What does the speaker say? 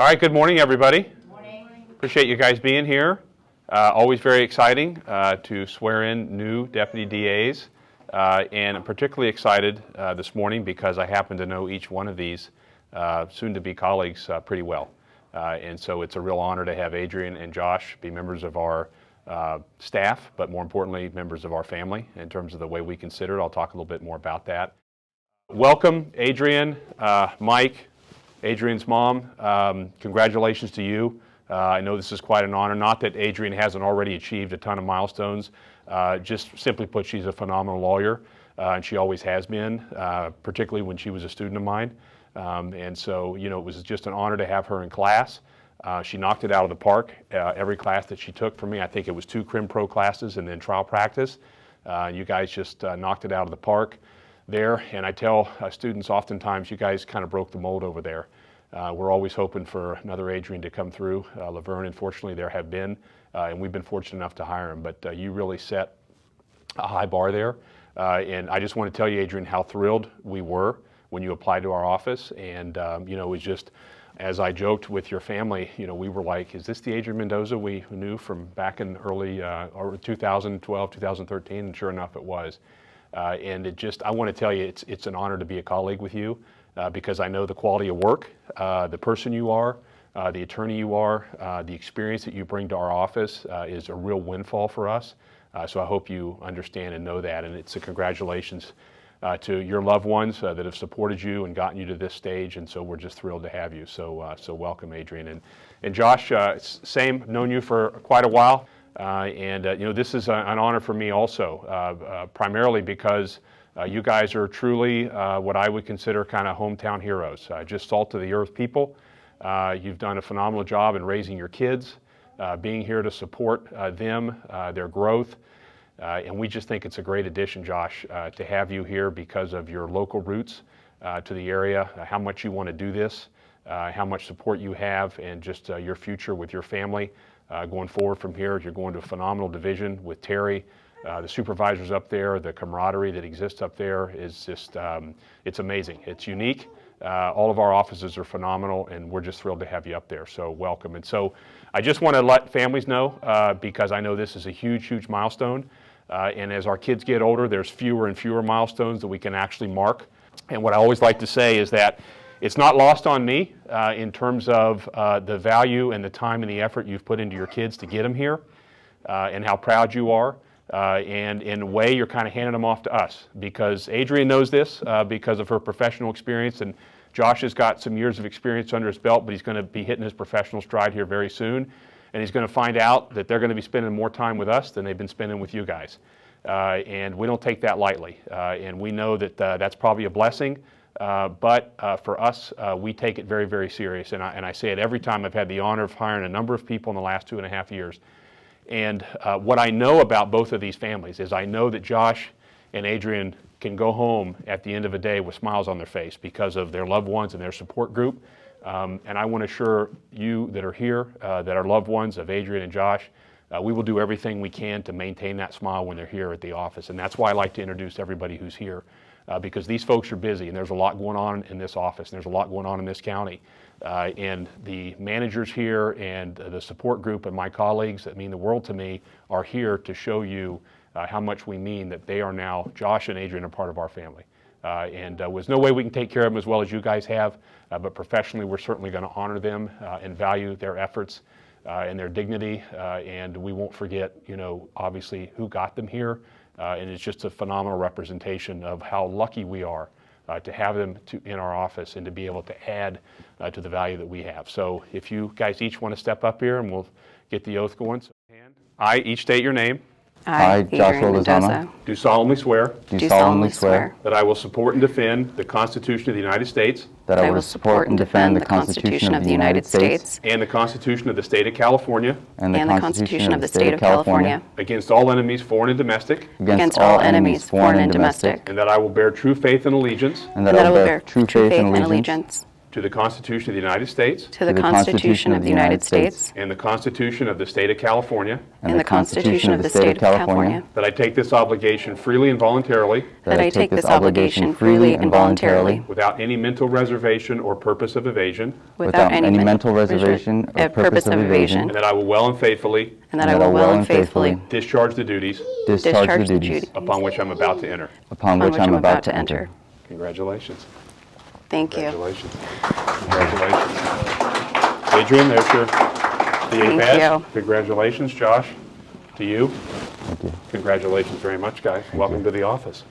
All right, good morning, everybody. Good morning. Appreciate you guys being here. Always very exciting to swear in new deputy DAs, and I'm particularly excited this morning because I happen to know each one of these soon-to-be colleagues pretty well. And so it's a real honor to have Adrienne and Josh be members of our staff, but more importantly, members of our family in terms of the way we consider it. I'll talk a little bit more about that. Welcome, Adrienne, Mike, Adrienne's mom. Congratulations to you. I know this is quite an honor. Not that Adrienne hasn't already achieved a ton of milestones. Just simply put, she's a phenomenal lawyer, and she always has been, particularly when she was a student of mine. And so, you know, it was just an honor to have her in class. She knocked it out of the park. Every class that she took from me, I think it was 2 Crim Pro classes and then trial practice. You guys just knocked it out of the park there, and I tell students oftentimes, you guys kind of broke the mold over there. We're always hoping for another Adrienne to come through. Laverne, unfortunately, there have been, and we've been fortunate enough to hire him, but you really set a high bar there. And I just want to tell you, Adrienne, how thrilled we were when you applied to our office, and you know, it was just, as I joked with your family, you know, we were like, is this the Adrienne Mendoza we knew from back in early 2012, 2013, and sure enough it was. And it just, I want to tell you, it's an honor to be a colleague with you because I know the quality of work, the person you are, the attorney you are, the experience that you bring to our office is a real windfall for us. So I hope you understand and know that, and it's a congratulations to your loved ones that have supported you and gotten you to this stage, and so we're just thrilled to have you. So welcome, Adrienne. And Josh, same, known you for quite a while. And you know, this is an honor for me also, primarily because you guys are truly what I would consider kind of hometown heroes, just salt of the earth people. You've done a phenomenal job in raising your kids, being here to support them, their growth, and we just think it's a great addition, Josh, to have you here because of your local roots to the area, how much you want to do this, how much support you have, and just your future with your family. Going forward from here, you're going to a phenomenal division with Terry, the supervisors up there, the camaraderie that exists up there is just, it's amazing. It's unique. All of our offices are phenomenal, and we're just thrilled to have you up there, so welcome. And so I just want to let families know, because I know this is a huge, huge milestone, and as our kids get older, there's fewer and fewer milestones that we can actually mark. And what I always like to say is that it's not lost on me in terms of the value and the time and the effort you've put into your kids to get them here, and how proud you are. And in a way, you're kind of handing them off to us because Adrienne knows this because of her professional experience, and Josh has got some years of experience under his belt, but he's going to be hitting his professional stride here very soon, and he's going to find out that they're going to be spending more time with us than they've been spending with you guys. And we don't take that lightly, and we know that that's probably a blessing. But for us, we take it very, very serious, and I say it every time. I've had the honor of hiring a number of people in the last 2.5 years, and what I know about both of these families is I know that Josh and Adrienne can go home at the end of a day with smiles on their face because of their loved ones and their support group, and I want to assure you that are here, that are loved ones of Adrienne and Josh, we will do everything we can to maintain that smile when they're here at the office, and that's why I like to introduce everybody who's here. Because these folks are busy, and there's a lot going on in this office, and there's a lot going on in this county. And the managers here and the support group and my colleagues that mean the world to me are here to show you how much we mean that they are now, Josh and Adrienne, are part of our family. And there's no way we can take care of them as well as you guys have, but professionally we're certainly going to honor them and value their efforts and their dignity, and we won't forget, you know, obviously who got them here. And it's just a phenomenal representation of how lucky we are to have them in our office and to be able to add to the value that we have. So if you guys each want to step up here and we'll get the oath going. So, I each state your name. I, Joshua Lizama, do solemnly swear that I will support and defend the Constitution of the United States that I will support and defend the Constitution of the United States and the Constitution of the State of California and the Constitution of the State of California against all enemies, foreign and domestic, against all enemies, foreign and domestic, and that I will bear true faith and allegiance and that I will bear true faith and allegiance to the Constitution of the United States to the Constitution of the United States and the Constitution of the State of California, and the Constitution of the State of California, that I take this obligation freely and voluntarily that I take this obligation freely and voluntarily without any mental reservation or purpose of evasion, without any mental reservation or purpose of evasion, and that I will well and faithfully and that I will well and faithfully discharge the duties discharge the duties upon which I'm about to enter. upon which I'm about to enter. Congratulations. Thank you. Congratulations. Congratulations. Adrienne, there's your DA Thank badge. you. Congratulations, Josh. To you. Thank you. Congratulations very much, guys. Welcome to the office.